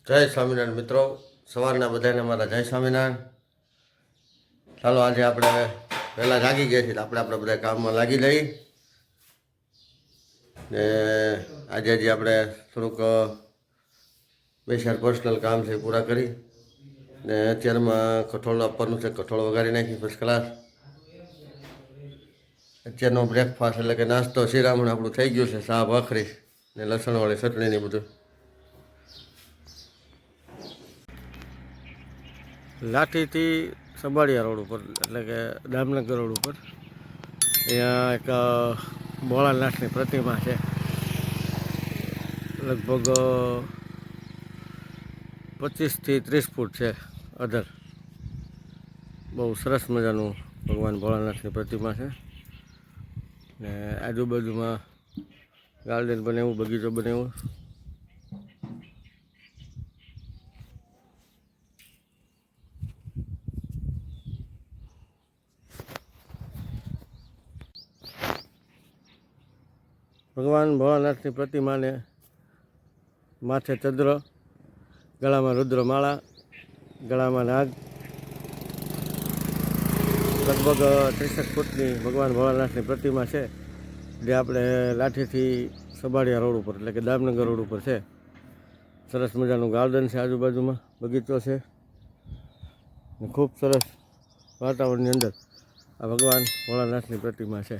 જય સ્વામિનારાયણ મિત્રો, સવારના બધાને મારા જય સ્વામિનારાયણ. ચાલો આજે આપણે પહેલાં જાગી ગયા છીએ, આપણે બધા કામમાં લાગી જઈએ ને આજે હજી આપણે થોડુંક બે ચાર પર્સનલ કામ છે પૂરા કરી ને અત્યારમાં કઠોળ આપવાનું છે. કઠોળ વગાડી નાખી ફર્સ્ટ ક્લાસ. અત્યારનો બ્રેકફાસ્ટ એટલે કે નાસ્તો શિરામણ આપણું થઈ ગયું છે, ચા ભાખરી ને લસણવાળી ચટણી ને બધું. લાઠીથી સબાડિયા રોડ ઉપર એટલે કે દામનગર રોડ ઉપર અહીંયા એક ભોળાનાથની પ્રતિમા છે. લગભગ 25થી 30 ફૂટ છે અધર. બહુ સરસ મજાનું ભગવાન ભોળાનાથની પ્રતિમા છે ને આજુબાજુમાં ગાર્ડન બનાવ્યું, બગીચો બનાવ્યો. ભગવાન ભોળાનાથની પ્રતિમાને માથે ચંદ્ર, ગળામાં રુદ્રમાળા, ગળામાં નાગ, લગભગ 30 ફૂટની ભગવાન ભોળાનાથની પ્રતિમા છે, જે આપણે લાઠીથી સબાડિયા રોડ ઉપર એટલે કે દામનગર રોડ ઉપર છે. સરસ મજાનું ગાર્ડન છે, આજુબાજુમાં બગીચો છે, ખૂબ સરસ વાતાવરણની અંદર આ ભગવાન ભોળાનાથની પ્રતિમા છે.